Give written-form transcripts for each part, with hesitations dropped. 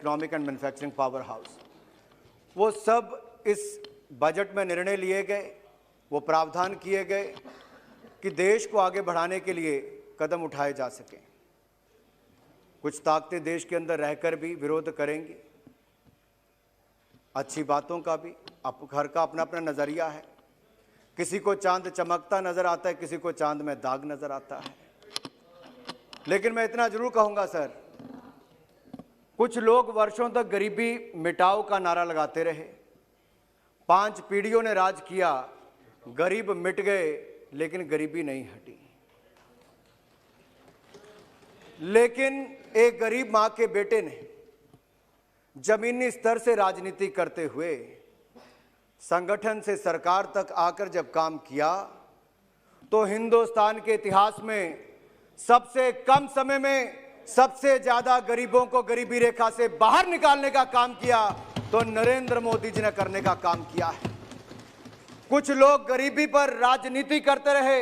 Economic and manufacturing power house, वो सब इस बजट में निर्णय लिए गए, वो प्रावधान किए गए कि देश को आगे बढ़ाने के लिए कदम उठाए जा सकें। कुछ ताकतें देश के अंदर रहकर भी विरोध करेंगी, अच्छी बातों का भी हर का अपना अपना नजरिया है। किसी को चांद चमकता नजर आता है, किसी को चांद में दाग नजर आता है। लेकिन मैं इतना जरूर कहूंगा सर, कुछ लोग वर्षों तक गरीबी मिटाओ का नारा लगाते रहे, 5 पीढ़ियों ने राज किया, गरीब मिट गए लेकिन गरीबी नहीं हटी। लेकिन एक गरीब मां के बेटे ने जमीनी स्तर से राजनीति करते हुए संगठन से सरकार तक आकर जब काम किया तो हिंदुस्तान के इतिहास में सबसे कम समय में सबसे ज्यादा गरीबों को गरीबी रेखा से बाहर निकालने का काम किया तो नरेंद्र मोदी जी ने करने का काम किया है। कुछ लोग गरीबी पर राजनीति करते रहे,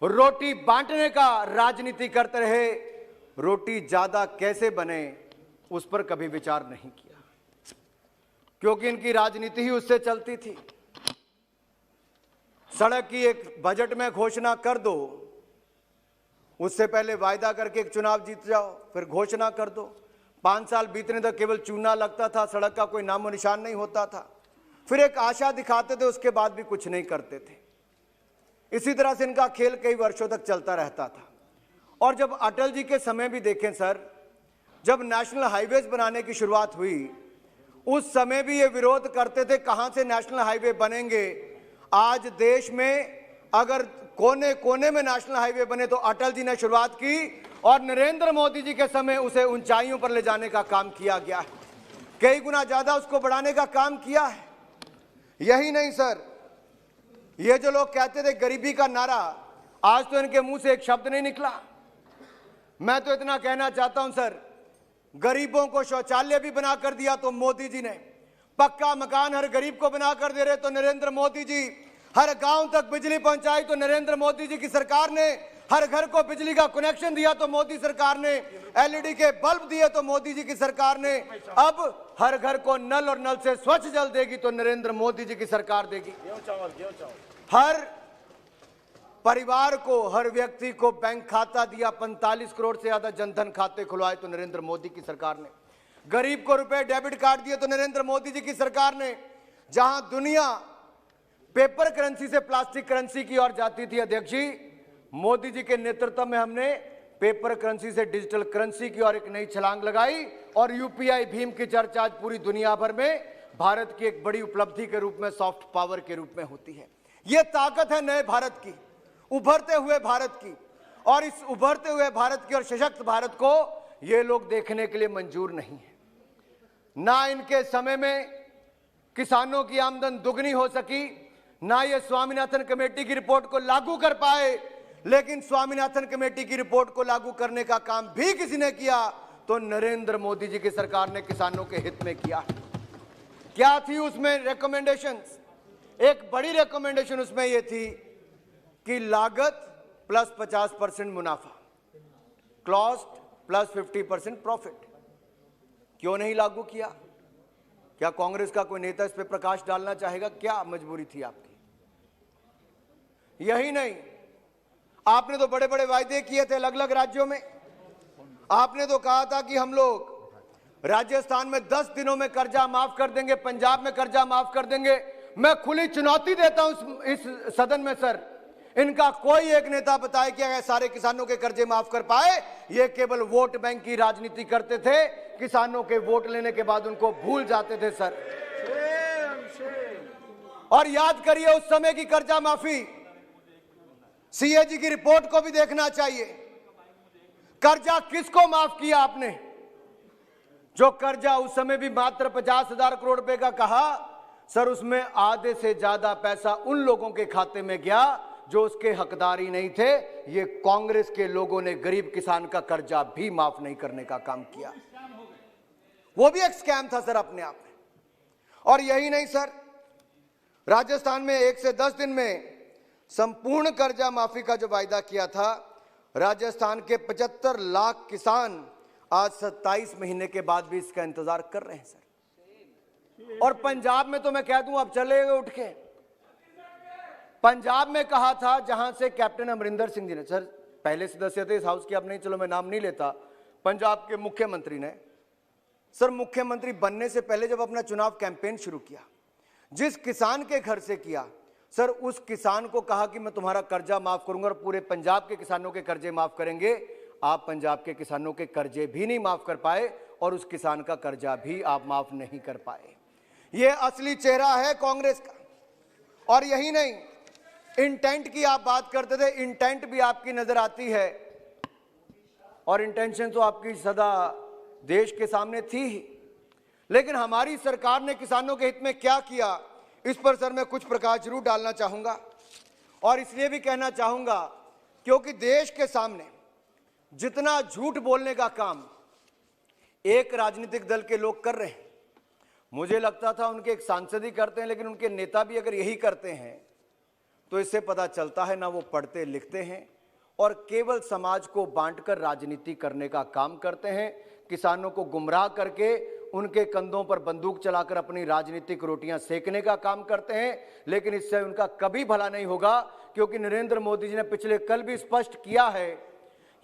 रोटी बांटने का राजनीति करते रहे, रोटी ज्यादा कैसे बने उस पर कभी विचार नहीं किया, क्योंकि इनकी राजनीति ही उससे चलती थी। सड़क की एक बजट में घोषणा कर दो, उससे पहले वायदा करके एक चुनाव जीत जाओ, फिर घोषणा कर दो। 5 साल बीतने तक केवल चूना लगता था, सड़क का कोई नामो निशान नहीं होता था। फिर एक आशा दिखाते थे, उसके बाद भी कुछ नहीं करते थे। इसी तरह से इनका खेल कई वर्षों तक चलता रहता था। और जब अटल जी के समय भी देखें सर, जब नेशनल हाईवेज बनाने की शुरुआत हुई उस समय भी ये विरोध करते थे, कहां से नेशनल हाईवे बनेंगे। आज देश में अगर कोने कोने में नेशनल हाईवे बने तो अटल जी ने शुरुआत की और नरेंद्र मोदी जी के समय उसे ऊंचाइयों पर ले जाने का काम किया गया है, कई गुना ज्यादा उसको बढ़ाने का काम किया है। यही नहीं सर, ये जो लोग कहते थे गरीबी का नारा, आज तो इनके मुंह से एक शब्द नहीं निकला। मैं तो इतना कहना चाहता हूं सर, गरीबों को शौचालय भी बना कर दिया तो मोदी जी ने, पक्का मकान हर गरीब को बना कर दे रहे तो नरेंद्र मोदी जी, हर गांव तक बिजली पहुंचाई तो नरेंद्र मोदी जी की सरकार ने, हर घर को बिजली का कनेक्शन दिया तो मोदी सरकार ने, एलईडी के बल्ब दिए तो मोदी जी की सरकार ने, अब हर घर को नल और नल से स्वच्छ जल देगी तो नरेंद्र मोदी जी की सरकार देगी। हर परिवार को, हर व्यक्ति को बैंक खाता दिया, 45 करोड़ से ज्यादा जनधन खाते खुलवाए तो नरेंद्र मोदी की सरकार ने, गरीब को रुपए डेबिट कार्ड दिए तो नरेंद्र मोदी जी की सरकार ने। जहां दुनिया पेपर करेंसी से प्लास्टिक करेंसी की ओर जाती थी अध्यक्ष जी, मोदी जी के नेतृत्व में हमने पेपर करेंसी से डिजिटल करेंसी की ओर एक नई छलांग लगाई और यूपीआई भीम की चर्चा आज पूरी दुनिया भर में भारत की एक बड़ी उपलब्धि के रूप में, सॉफ्ट पावर के रूप में होती है। यह ताकत है नए भारत की, उभरते हुए भारत की। और इस उभरते हुए भारत की और सशक्त भारत को ये लोग देखने के लिए मंजूर नहीं है। ना इनके समय में किसानों की आमदन दुगनी हो सकी, ना ये स्वामीनाथन कमेटी की रिपोर्ट को लागू कर पाए, लेकिन स्वामीनाथन कमेटी की रिपोर्ट को लागू करने का काम भी किसी ने किया तो नरेंद्र मोदी जी की सरकार ने किसानों के हित में किया। क्या थी उसमें रिकमेंडेशंस? एक बड़ी रिकमेंडेशन उसमें यह थी कि लागत प्लस 50% मुनाफा, कॉस्ट प्लस 50% प्रॉफिट। क्यों नहीं लागू किया? क्या कांग्रेस का कोई नेता इस पे प्रकाश डालना चाहेगा? क्या मजबूरी थी आपकी? यही नहीं, आपने तो बड़े बड़े वायदे किए थे अलग अलग राज्यों में। आपने तो कहा था कि हम लोग राजस्थान में 10 दिनों में कर्जा माफ कर देंगे, पंजाब में कर्जा माफ कर देंगे। मैं खुली चुनौती देता हूं इस सदन में सर, इनका कोई एक नेता बताए कि अगर सारे किसानों के कर्जे माफ कर पाए। ये केवल वोट बैंक की राजनीति करते थे, किसानों के वोट लेने के बाद उनको भूल जाते थे सर। और याद करिए उस समय की कर्जा माफी, सीएजी की रिपोर्ट को भी देखना चाहिए। कर्जा किसको माफ किया आपने? जो कर्जा उस समय भी मात्र 50,000 करोड़ रुपए का कहा सर, उसमें आधे से ज्यादा पैसा उन लोगों के खाते में गया जो उसके हकदार ही नहीं थे। ये कांग्रेस के लोगों ने गरीब किसान का कर्जा भी माफ नहीं करने का काम किया। वो भी एक स्कैम था सर अपने आप में। और यही नहीं सर, राजस्थान में 1 से 10 दिन में संपूर्ण कर्जा माफी का जो वायदा किया था, राजस्थान के 75 लाख किसान आज 27 महीने के बाद भी इसका इंतजार कर रहे हैं सर। और पंजाब में तो मैं कह दूं, अब चले गए उठ के। पंजाब में कहा था, जहां से कैप्टन अमरिंदर सिंह जी ने, सर पहले सदस्य थे इस हाउस के, अब नहीं, चलो मैं नाम नहीं लेता, पंजाब के मुख्यमंत्री ने, सर मुख्यमंत्री बनने से पहले जब अपना चुनाव कैंपेन शुरू किया, जिस किसान के घर से किया, सर उस किसान को कहा कि मैं तुम्हारा कर्जा माफ करूंगा और पूरे पंजाब के किसानों के कर्जे माफ करेंगे। आप पंजाब के किसानों के कर्जे भी नहीं माफ कर पाए और उस किसान का कर्जा भी आप माफ नहीं कर पाए। यह असली चेहरा है कांग्रेस का। और यही नहीं, इंटेंट की आप बात करते थे, इंटेंट भी आपकी नजर आती है और इंटेंशन तो आपकी सदा देश के सामने थी ही। लेकिन हमारी सरकार ने किसानों के हित में क्या किया, इस पर सर मैं कुछ प्रकाश जरूर डालना चाहूंगा। और इसलिए भी कहना चाहूंगा क्योंकि देश के सामने जितना झूठ बोलने का काम एक राजनीतिक दल के लोग कर रहे हैं, मुझे लगता था उनके एक सांसद ही करते हैं, लेकिन उनके नेता भी अगर यही करते हैं तो इससे पता चलता है ना वो पढ़ते लिखते हैं और केवल समाज को बांटकर राजनीति करने का काम करते हैं, किसानों को गुमराह करके उनके कंधों पर बंदूक चलाकर अपनी राजनीतिक रोटियां सेकने का काम करते हैं। लेकिन इससे उनका कभी भला नहीं होगा, क्योंकि नरेंद्र मोदी जी ने पिछले कल भी स्पष्ट किया है,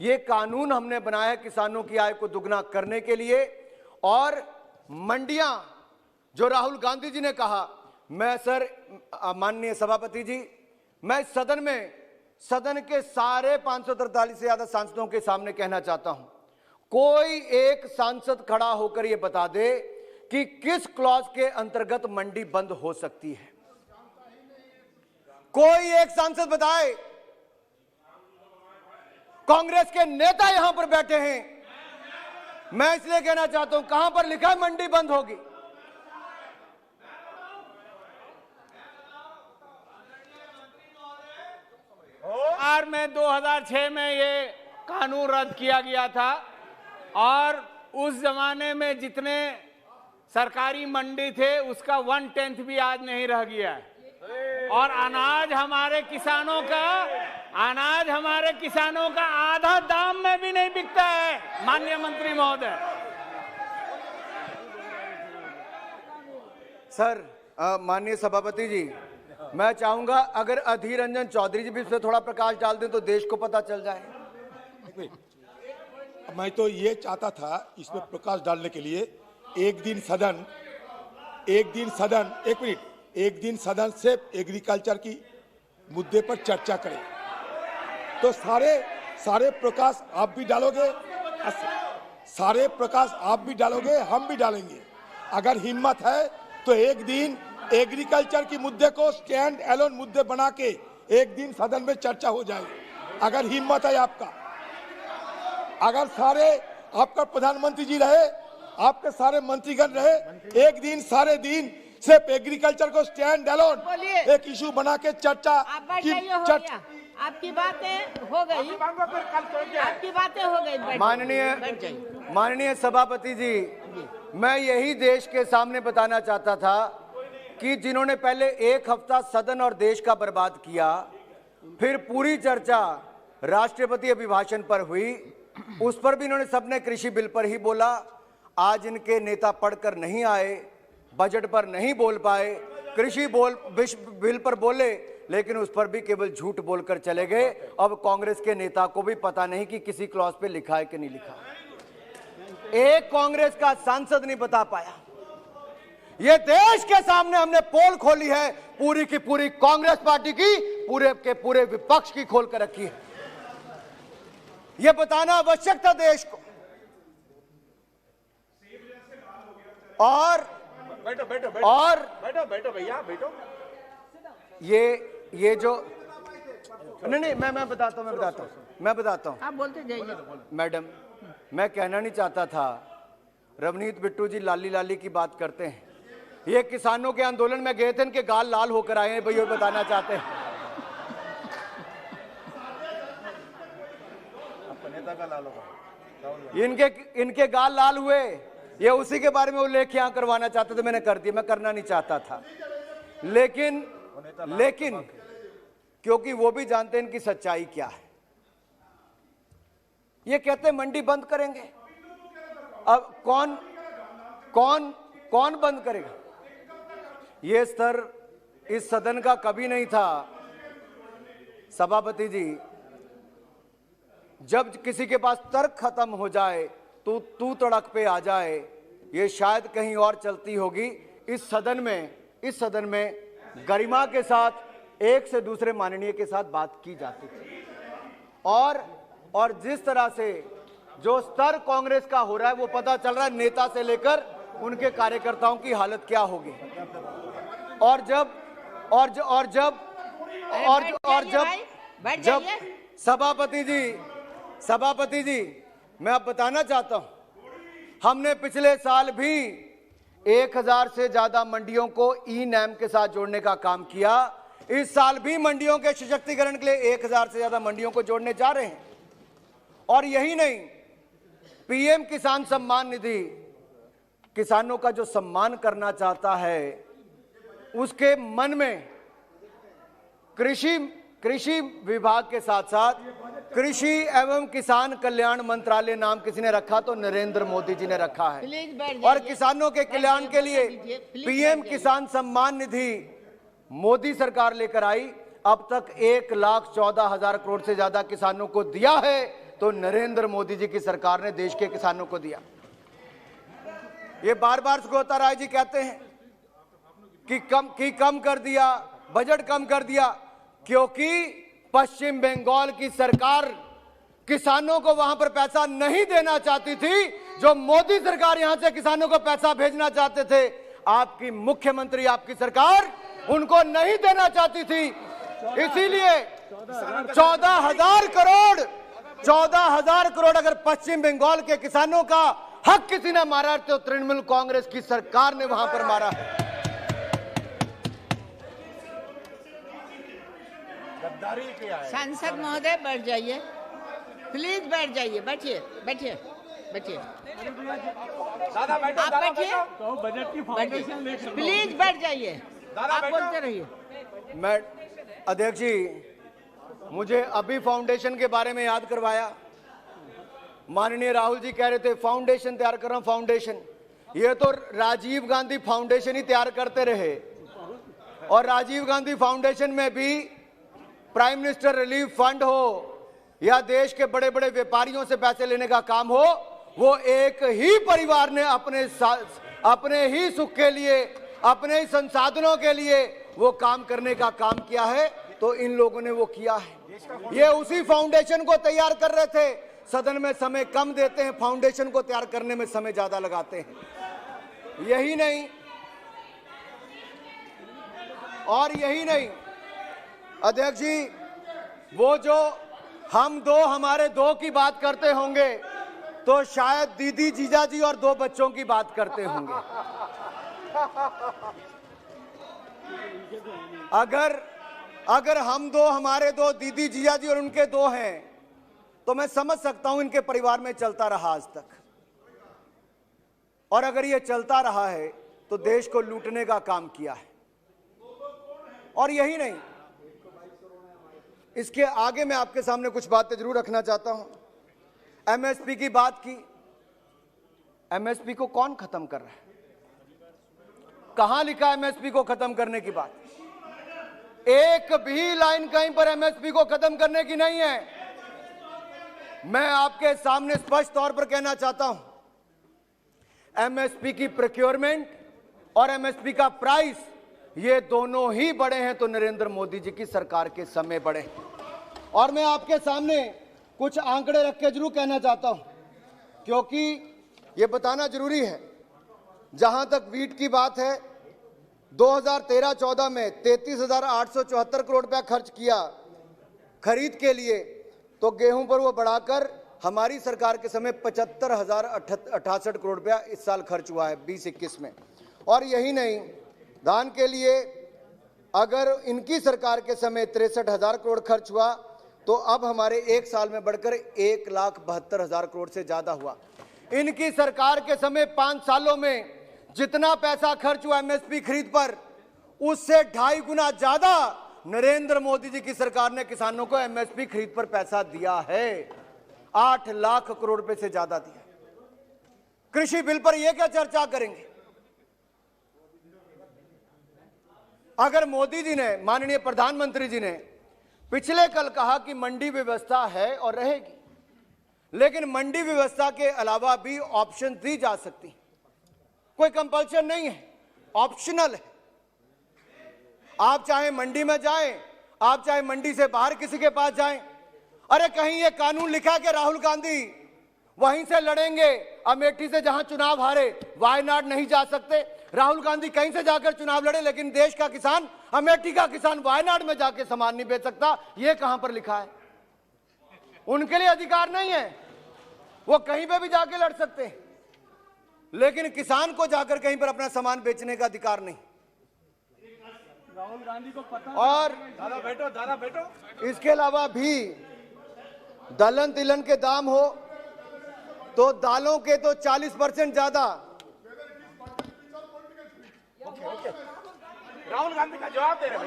ये कानून हमने बनाया है किसानों की आय को दुगना करने के लिए। और मंडियां जो राहुल गांधी जी ने कहा, मैं सर माननीय सभापति जी, मैं सदन के सारे 543 से ज्यादा सांसदों के सामने कहना चाहता हूं, कोई एक सांसद खड़ा होकर यह बता दे कि किस क्लॉज के अंतर्गत मंडी बंद हो सकती है। कोई एक सांसद बताए। कांग्रेस के नेता यहां पर बैठे हैं, मैं इसलिए कहना चाहता हूं, कहां पर लिखा है मंडी बंद होगी? बिहार में 2006 में ये कानून रद्द किया गया था और उस जमाने में जितने सरकारी मंडी थे उसका 1/10 भी आज नहीं रह गया है। और अनाज हमारे किसानों का आधा दाम में भी नहीं बिकता है माननीय मंत्री महोदय। सर माननीय सभापति जी, मैं चाहूंगा अगर अधीर रंजन चौधरी जी भी इस पर थोड़ा प्रकाश डाल दें तो देश को पता चल जाए। मैं तो ये चाहता था इसमें प्रकाश डालने के लिए, एक दिन सदन सिर्फ एग्रीकल्चर की मुद्दे पर चर्चा करें, तो सारे प्रकाश आप भी डालोगे, हम भी डालेंगे। अगर हिम्मत है तो एक दिन एग्रीकल्चर की मुद्दे को स्टैंड एलोन मुद्दे बना के एक दिन सदन में चर्चा हो जाएगी, अगर हिम्मत है आपका। अगर आपका प्रधानमंत्री जी रहे, आपके सारे मंत्रीगण रहे, एक दिन सारे दिन सिर्फ एग्रीकल्चर को स्टैंड एलोन एक इशू बना के चर्चा आपकी बातें हो गई। माननीय सभापति जी, मैं यही देश के सामने बताना चाहता था कि जिन्होंने पहले एक हफ्ता सदन और देश का बर्बाद किया, फिर पूरी चर्चा राष्ट्रपति अभिभाषण पर हुई, उस पर भी इन्होंने सबने कृषि बिल पर ही बोला। आज इनके नेता पढ़कर नहीं आए, बजट पर नहीं बोल पाए, कृषि बिल पर बोले लेकिन उस पर भी केवल झूठ बोलकर चले गए। अब कांग्रेस के नेता को भी पता नहीं कि किसी क्लॉज पे लिखा है कि नहीं लिखा। एक कांग्रेस का सांसद नहीं बता पाया। यह देश के सामने हमने पोल खोली है, पूरी की पूरी कांग्रेस पार्टी की, पूरे के पूरे विपक्ष की खोल कर रखी है। यह बताना आवश्यक था देश को। और बैठो भैया बैठो। ये जो नहीं मैं बताता हूं आप बोलते जाइए। मैडम, मैं कहना नहीं चाहता था, रवनीत बिट्टू जी लाली लाली की बात करते हैं, ये किसानों के आंदोलन में गए थे, इनके गाल लाल होकर आए हैं भैया, बताना चाहते हैं। इनके गाल लाल हुए, ये उसी के बारे में उल्लेख यहां करवाना चाहते थे, मैंने कर दिया। मैं करना नहीं चाहता था, लेकिन क्योंकि वो भी जानते हैं इनकी सच्चाई क्या है। ये कहते हैं मंडी बंद करेंगे, अब कौन बंद करेगा? ये स्तर इस सदन का कभी नहीं था सभापति जी। जब किसी के पास तर्क खत्म हो जाए तो तू तड़क पे आ जाए, ये शायद कहीं और चलती होगी। इस सदन में गरिमा के साथ एक से दूसरे माननीय के साथ बात की जाती थी, और जिस तरह से जो स्तर कांग्रेस का हो रहा है वो पता चल रहा है नेता से लेकर उनके कार्यकर्ताओं की हालत क्या होगी। और जब सभापति जी मैं अब बताना चाहता हूं, हमने पिछले साल भी 1000 से ज्यादा मंडियों को ई-नैम के साथ जोड़ने का काम किया। इस साल भी मंडियों के सशक्तिकरण के लिए 1000 से ज्यादा मंडियों को जोड़ने जा रहे हैं। और यही नहीं, पीएम किसान सम्मान निधि किसानों का जो सम्मान करना चाहता है, उसके मन में कृषि विभाग के साथ साथ कृषि एवं किसान कल्याण मंत्रालय नाम किसी ने रखा तो नरेंद्र मोदी जी ने रखा है। और किसानों के कल्याण के लिए पीएम किसान सम्मान निधि मोदी सरकार लेकर आई। अब तक 1,14,000 करोड़ से ज्यादा किसानों को दिया है तो नरेंद्र मोदी जी की सरकार ने देश के किसानों को दिया। ये बार बार सुगोता राय जी कहते हैं कि कम कर दिया, बजट कम कर दिया, क्योंकि पश्चिम बंगाल की सरकार किसानों को वहां पर पैसा नहीं देना चाहती थी, जो मोदी सरकार यहां से किसानों को पैसा भेजना चाहते थे। आपकी मुख्यमंत्री, आपकी सरकार उनको नहीं देना चाहती थी, इसीलिए 14,000 करोड़ अगर पश्चिम बंगाल के किसानों का हक किसी ने मारा तो तृणमूल कांग्रेस की सरकार ने वहां पर मारा है। सांसद महोदय बैठ जाइए, प्लीज बैठ जाइए, बैठिए। आप बैठिए, प्लीज बैठ जाइए, आप बोलते रहिए। मैं अध्यक्ष जी, मुझे अभी फाउंडेशन के बारे में याद करवाया। माननीय राहुल जी कह रहे थे फाउंडेशन तैयार कर रहा हूं, फाउंडेशन। ये तो राजीव गांधी फाउंडेशन ही तैयार करते रहे, और राजीव गांधी फाउंडेशन में भी प्राइम मिनिस्टर रिलीफ फंड हो या देश के बड़े बड़े व्यापारियों से पैसे लेने का काम हो, वो एक ही परिवार ने अपने ही सुख के लिए, अपने ही संसाधनों के लिए वो काम करने का काम किया है, तो इन लोगों ने वो किया है। ये उसी फाउंडेशन को तैयार कर रहे थे। सदन में समय कम देते हैं, फाउंडेशन को तैयार करने में समय ज्यादा लगाते हैं। यही नहीं अध्यक्ष जी, वो जो हम दो हमारे दो की बात करते होंगे तो शायद दीदी जीजा जी और 2 बच्चों की बात करते होंगे। अगर हम दो हमारे 2 दीदी जीजा जी और उनके 2 हैं तो मैं समझ सकता हूं इनके परिवार में चलता रहा आज तक, और अगर ये चलता रहा है तो देश को लूटने का काम किया है। और यही नहीं, इसके आगे मैं आपके सामने कुछ बातें जरूर रखना चाहता हूं। एमएसपी की बात की, एमएसपी को कौन खत्म कर रहा है? कहां लिखा एमएसपी को खत्म करने की बात? एक भी लाइन कहीं पर एमएसपी को खत्म करने की नहीं है। मैं आपके सामने स्पष्ट तौर पर कहना चाहता हूं, एमएसपी की प्रोक्योरमेंट और एमएसपी का प्राइस, ये दोनों ही बढ़े हैं तो नरेंद्र मोदी जी की सरकार के समय बढ़े। और मैं आपके सामने कुछ आंकड़े रख के जरूर कहना चाहता हूं, क्योंकि ये बताना जरूरी है। जहां तक वीट की बात है, 2013-14 में 33,874 करोड़ रुपया खर्च किया खरीद के लिए, तो गेहूं पर वो बढ़ाकर हमारी सरकार के समय 75,068 करोड़ रुपया इस साल खर्च हुआ है 2021 में। और यही नहीं, धान के लिए अगर इनकी सरकार के समय 63,000 करोड़ खर्च हुआ तो अब हमारे एक साल में बढ़कर 1,72,000 करोड़ से ज्यादा हुआ। इनकी सरकार के समय 5 सालों में जितना पैसा खर्च हुआ एमएसपी खरीद पर, उससे 2.5 गुना ज्यादा नरेंद्र मोदी जी की सरकार ने किसानों को एमएसपी खरीद पर पैसा दिया है। 8 लाख करोड़ रुपए से ज्यादा दिया। कृषि बिल पर यह क्या चर्चा करेंगे? अगर मोदी जी ने, माननीय प्रधानमंत्री जी ने पिछले कल कहा कि मंडी व्यवस्था है और रहेगी, लेकिन मंडी व्यवस्था के अलावा भी ऑप्शन दी जा सकती, कोई कंपल्शन नहीं है, ऑप्शनल है। आप चाहे मंडी में जाएं, आप चाहे मंडी से बाहर किसी के पास जाएं। अरे कहीं ये कानून लिखा कि राहुल गांधी वहीं से लड़ेंगे, अमेठी से जहां चुनाव हारे वायनाड नहीं जा सकते? राहुल गांधी कहीं से जाकर चुनाव लड़े, लेकिन देश का किसान, अमेठी का किसान वायनाड में जाके सामान नहीं बेच सकता? ये कहां पर लिखा है? उनके लिए अधिकार नहीं है, वो कहीं पे भी जाके लड़ सकते हैं, लेकिन किसान को जाकर कहीं पर अपना सामान बेचने का अधिकार नहीं। राहुल गांधी को पता और दादा बैठो। इसके अलावा भी दलहन तिलहन के दाम हो तो दालों के तो 40% ज्यादा। राहुल गांधी का जवाब दे रहे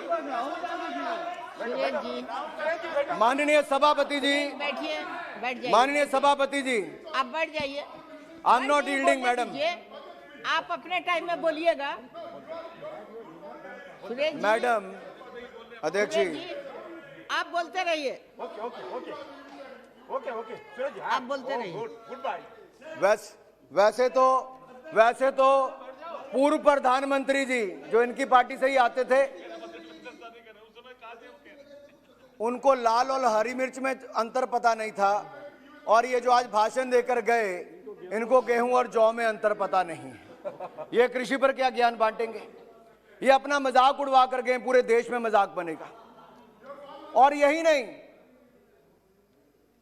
सुरेश जी माननीय सभापति जी, बैठिए, बैठ जाइए। माननीय सभापति जी, आप बैठ जाइए। I am not yielding madam. आप अपने टाइम में बोलिएगा। सुरेश जी, मैडम अध्यक्ष सुरेश जी, जी, आप बोलते रहिए। ओके आप बोलते रहिए। Goodbye. वैसे तो पूर्व प्रधानमंत्री जी जो इनकी पार्टी से ही आते थे, उनको लाल और हरी मिर्च में अंतर पता नहीं था, और ये जो आज भाषण देकर गए, इनको गेहूं और जौ में अंतर पता नहीं है। ये कृषि पर क्या ज्ञान बांटेंगे? ये अपना मजाक उड़वा कर गए, पूरे देश में मजाक बनेगा। और यही नहीं,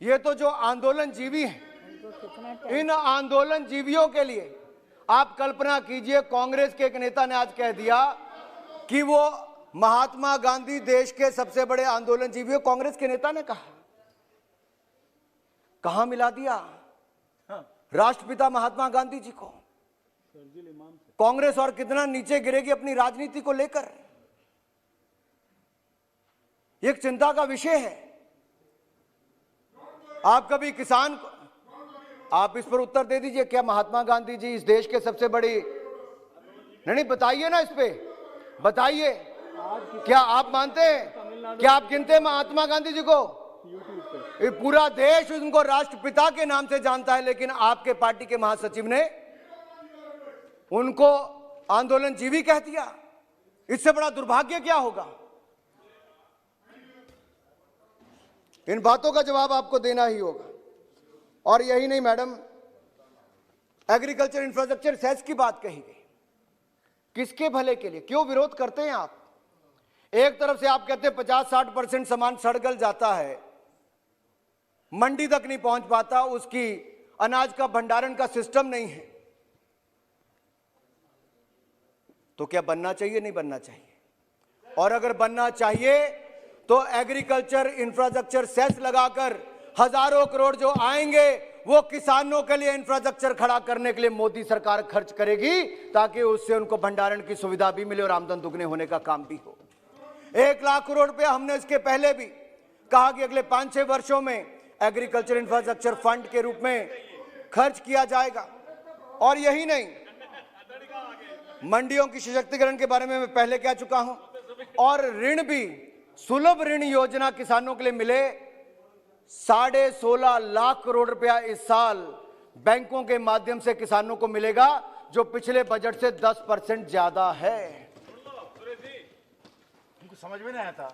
ये तो जो आंदोलन जीवी हैं, इन आंदोलन जीवियों के लिए आप कल्पना कीजिए, कांग्रेस के एक नेता ने आज कह दिया कि वो महात्मा गांधी देश के सबसे बड़े आंदोलन जीवी हो। कांग्रेस के नेता ने कहा, कहां मिला दिया राष्ट्रपिता महात्मा गांधी जी को। कांग्रेस और कितना नीचे गिरेगी अपनी राजनीति को लेकर, एक चिंता का विषय है। आप कभी किसान को, आप इस पर उत्तर दे दीजिए, क्या महात्मा गांधी जी इस देश के सबसे बड़ी, नहीं बताइए ना, इस पे बताइए, क्या आप मानते हैं, क्या आप गिनते हैं महात्मा गांधी जी को? ये पूरा देश उनको राष्ट्रपिता के नाम से जानता है, लेकिन आपके पार्टी के महासचिव ने उनको आंदोलन जीवी कह दिया। इससे बड़ा दुर्भाग्य क्या होगा? इन बातों का जवाब आपको देना ही होगा। और यही नहीं मैडम, एग्रीकल्चर इंफ्रास्ट्रक्चर सेस की बात कही गई, किसके भले के लिए? क्यों विरोध करते हैं आप? एक तरफ से आप कहते हैं 50-60% सामान सड़ गल जाता है, मंडी तक नहीं पहुंच पाता, उसकी अनाज का भंडारण का सिस्टम नहीं है, तो क्या बनना चाहिए? नहीं बनना चाहिए। और अगर बनना चाहिए तो एग्रीकल्चर इंफ्रास्ट्रक्चर सेस लगाकर हजारों करोड़ जो आएंगे वो किसानों के लिए इंफ्रास्ट्रक्चर खड़ा करने के लिए मोदी सरकार खर्च करेगी, ताकि उससे उनको भंडारण की सुविधा भी मिले और आमदन दुगने होने का काम भी हो। 1 लाख करोड़ रुपया हमने इसके पहले भी कहा कि अगले 5-6 वर्षों में एग्रीकल्चर इंफ्रास्ट्रक्चर फंड के रूप में खर्च किया जाएगा। और यही नहीं, मंडियों की सशक्तिकरण के बारे में मैं पहले कह चुका हूं, और ऋण भी, सुलभ ऋण योजना किसानों के लिए मिले। 16.5 लाख करोड़ रुपया इस साल बैंकों के माध्यम से किसानों को मिलेगा, जो पिछले बजट से 10% ज्यादा है। उनको समझ में नहीं आया था,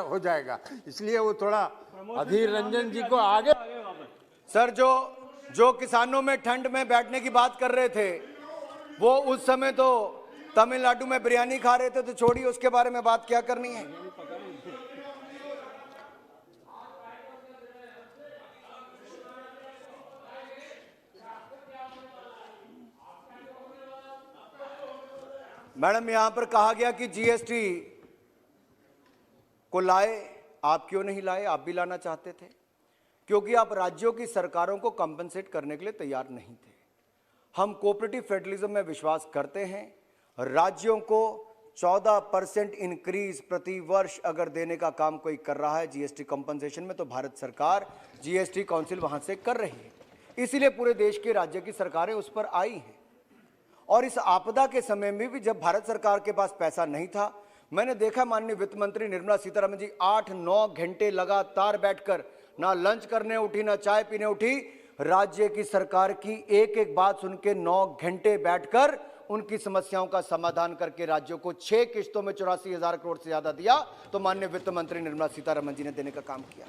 हो जाएगा, इसलिए वो थोड़ा अधीर रंजन जी को आगे। सर, जो किसानों में ठंड में बैठने की बात कर रहे थे, वो उस समय तो तमिलनाडु में बिरयानी खा रहे थे, तो छोड़िए, उसके बारे में बात क्या करनी है। मैडम, यहां पर कहा गया कि जीएसटी को लाए, आप क्यों नहीं लाए? आप भी लाना चाहते थे, क्योंकि आप राज्यों की सरकारों को कंपनसेट करने के लिए तैयार नहीं थे। हम कोऑपरेटिव फेडरलिज्म में विश्वास करते हैं, राज्यों को 14% इंक्रीज प्रति वर्ष अगर देने का काम कोई कर रहा है जीएसटी कंपनसेशन में, तो भारत सरकार जीएसटी काउंसिल वहां से कर रही है। इसीलिए पूरे देश के राज्य की सरकारें उस पर आई हैं। और इस आपदा के समय में भी जब भारत सरकार के पास पैसा नहीं था, मैंने देखा माननीय वित्त मंत्री निर्मला सीतारमण जी 8-9 घंटे लगातार बैठकर ना लंच करने उठी, ना चाय पीने उठी, राज्य की सरकार की एक एक बात सुन के 9 घंटे बैठकर उनकी समस्याओं का समाधान करके राज्यों को 6 किस्तों में 84,000 करोड़ से ज्यादा दिया। तो माननीय वित्त मंत्री निर्मला सीतारमण जी ने देने का काम किया।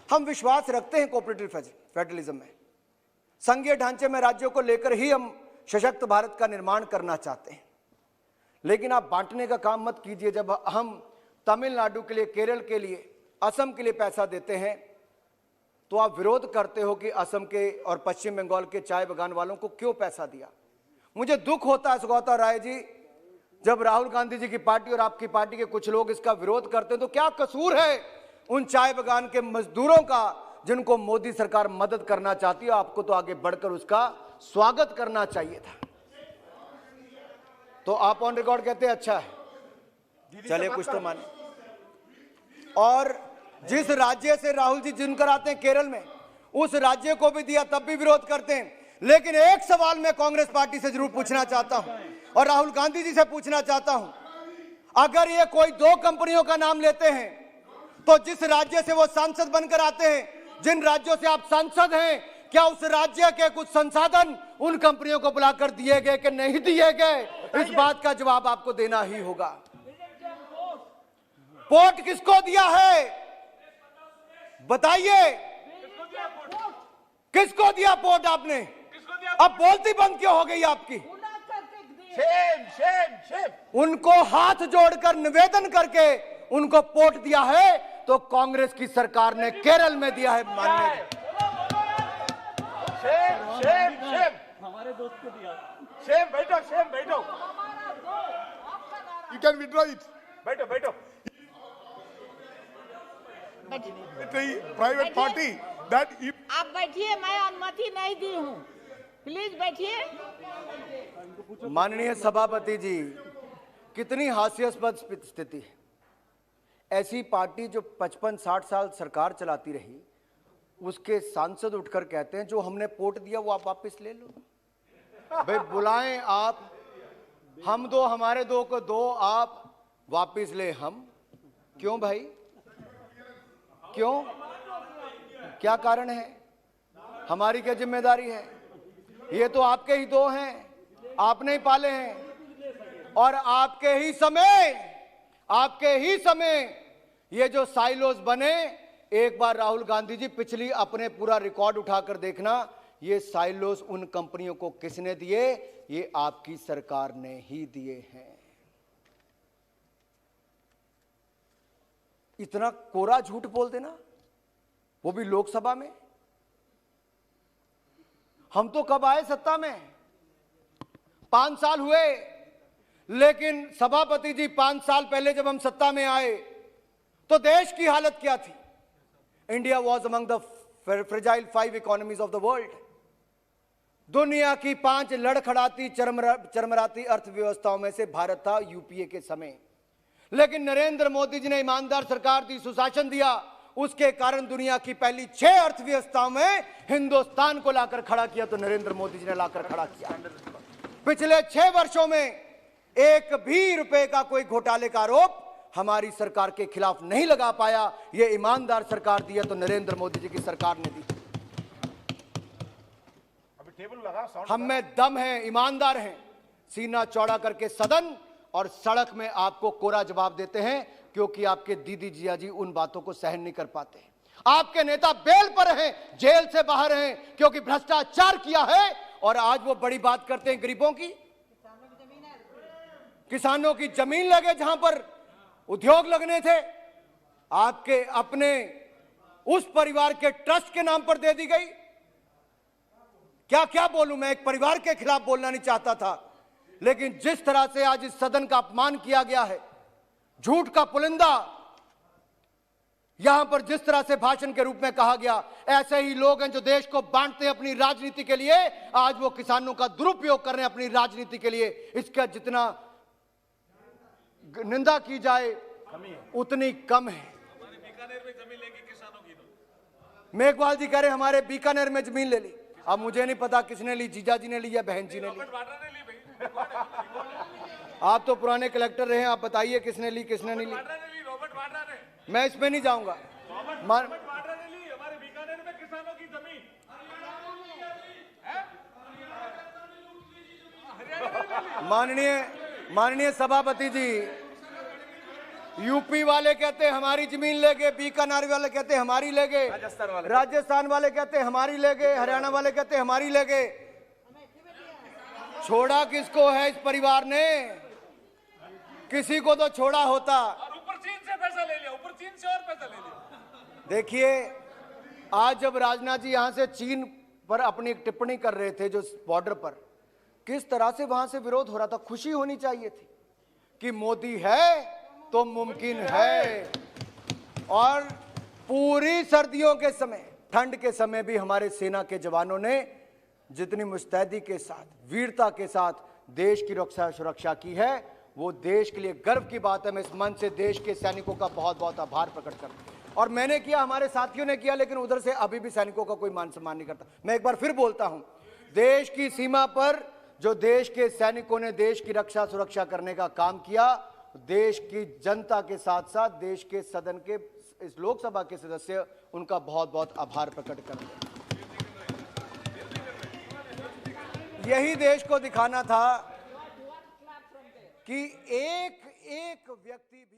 हम विश्वास रखते हैं कोऑपरेटिव फेडरलिज्म में, संघीय ढांचे में राज्यों को लेकर ही हम सशक्त भारत का निर्माण करना चाहते हैं। लेकिन आप बांटने का काम मत कीजिए। जब हम तमिलनाडु के लिए, केरल के लिए, असम के लिए पैसा देते हैं तो आप विरोध करते हो कि असम के और पश्चिम बंगाल के चाय बागान वालों को क्यों पैसा दिया। मुझे दुख होता है सुगौता राय जी, जब राहुल गांधी जी की पार्टी और आपकी पार्टी के कुछ लोग इसका विरोध करते हैं तो क्या कसूर है उन चाय बागान के मजदूरों का जिनको मोदी सरकार मदद करना चाहती है। आपको तो आगे बढ़कर उसका स्वागत करना चाहिए था। तो आप ऑन रिकॉर्ड कहते हैं अच्छा है, चलिए कुछ तो माने। और जिस राज्य से राहुल जी जिनकर आते हैं केरल में, उस राज्य को भी दिया तब भी विरोध करते हैं। लेकिन एक सवाल मैं कांग्रेस पार्टी से जरूर पूछना चाहता हूं और राहुल गांधी जी से पूछना चाहता हूं, अगर ये कोई 2 कंपनियों का नाम लेते हैं तो जिस राज्य से वो सांसद बनकर आते हैं, जिन राज्यों से आप सांसद हैं, क्या उस राज्य के कुछ संसाधन उन कंपनियों को बुलाकर दिए गए कि नहीं दिए गए? इस बात का जवाब आपको देना ही होगा। पोर्ट किसको दिया है बताइए, किसको दिया पोर्ट आपने? अब बोलती बंद क्यों हो गई आपकी? उनको हाथ जोड़कर निवेदन करके उनको पोर्ट दिया है तो कांग्रेस की सरकार ने केरल में दिया है। माननीय हमारे दोस्त को दिया। बैठो You can withdraw it. बैठो Private party that if आप बैठिए, मैं अनुमति नहीं दी हूँ, प्लीज बैठिए। माननीय सभापति जी, कितनी हास्यास्पद स्थिति है। ऐसी पार्टी जो 55-60 साल सरकार चलाती रही, उसके सांसद उठकर कहते हैं जो हमने पोर्ट दिया वो आप वापस ले लो। भाई बुलाएं आप, हम दो, हमारे दो को दो, आप वापस ले हम। क्यों भाई, क्यों, क्या कारण है? हमारी क्या जिम्मेदारी है? ये तो आपके ही 2 हैं, आपने ही पाले हैं। और आपके ही समय ये जो साइलोज बने, एक बार राहुल गांधी जी पिछली अपने पूरा रिकॉर्ड उठाकर देखना, ये साइलोज उन कंपनियों को किसने दिए? ये आपकी सरकार ने ही दिए हैं। इतना कोरा झूठ बोल देना, वो भी लोकसभा में। हम तो कब आए सत्ता में? 5 साल हुए। लेकिन सभापति जी 5 साल पहले जब हम सत्ता में आए तो देश की हालत क्या थी? India was among the fragile 5 economies of the world. दुनिया की 5 लड़खड़ाती चरमराती अर्थव्यवस्थाओं में से भारत था यूपीए के समय। लेकिन नरेंद्र मोदी जी ने ईमानदार सरकार दी, सुशासन दिया, उसके कारण दुनिया की पहली 6 अर्थव्यवस्थाओं में हिंदुस्तान को लाकर खड़ा किया। तो नरेंद्र मोदी जी ने लाकर खड़ा किया। पिछले 6 वर्षों में एक भी रुपए का कोई घोटाले का आरोप हमारी सरकार के खिलाफ नहीं लगा पाया। यह ईमानदार सरकार दी है तो नरेंद्र मोदी जी की सरकार ने दी। अभी टेबल लगा, हम में दम है, ईमानदार हैं, सीना चौड़ा करके सदन और सड़क में आपको कोरा जवाब देते हैं, क्योंकि आपके दीदी जिया जी उन बातों को सहन नहीं कर पाते। आपके नेता बेल पर हैं, जेल से बाहर हैं, क्योंकि भ्रष्टाचार किया है। और आज वो बड़ी बात करते हैं गरीबों की, किसानों की जमीन लगे जहां पर उद्योग लगने थे, आपके अपने उस परिवार के ट्रस्ट के नाम पर दे दी गई। क्या क्या बोलूं मैं, एक परिवार के खिलाफ बोलना नहीं चाहता था, लेकिन जिस तरह से आज इस सदन का अपमान किया गया है, झूठ का पुलिंदा यहां पर जिस तरह से भाषण के रूप में कहा गया, ऐसे ही लोग हैं जो देश को बांटते हैं अपनी राजनीति के लिए। आज वो किसानों का दुरुपयोग कर रहे हैं अपनी राजनीति के लिए। इसका जितना निंदा की जाए उतनी कम है। मेघवाल जी कह रहे हमारे बीकानेर में जमीन ले ली। अब मुझे नहीं पता किसने ली, जीजा जी ने ली या बहन जी ने ली। आप तो पुराने कलेक्टर रहे, आप बताइए किसने ली किसने नहीं ली। मैं इसमें नहीं जाऊंगा। माननीय सभापति जी, यूपी वाले कहते हमारी जमीन ले गए, बीकानेर वाले कहते हमारी ले गए, राजस्थान वाले कहते हमारी ले गए, हरियाणा वाले कहते हमारी ले गए। छोड़ा किसको है इस परिवार ने? किसी को तो छोड़ा होता। ऊपर चीन से पैसा ले लिया, ऊपर चीन से और पैसा ले लिया। देखिए, आज जब राजनाथ जी यहां से चीन पर अपनी एक टिप्पणी कर रहे थे जो बॉर्डर पर, किस तरह से वहां से विरोध हो रहा था। खुशी होनी चाहिए थी कि मोदी है तो मुमकिन है। और पूरी सर्दियों के समय, ठंड के समय भी हमारे सेना के जवानों ने जितनी मुस्तैदी के साथ, वीरता के साथ देश की रक्षा सुरक्षा की है, वो देश के लिए गर्व की बात है। मैं इस मंच से देश के सैनिकों का बहुत बहुत आभार प्रकट करता हूं। और मैंने किया, हमारे साथियों ने किया, लेकिन उधर से अभी भी सैनिकों का कोई मान सम्मान नहीं करता। मैं एक बार फिर बोलता हूं, देश की सीमा पर जो देश के सैनिकों ने देश की रक्षा सुरक्षा करने का काम किया, देश की जनता के साथ साथ देश के सदन के इस लोकसभा के सदस्य उनका बहुत बहुत आभार प्रकट करते हैं। यही देश को दिखाना था कि एक व्यक्ति भी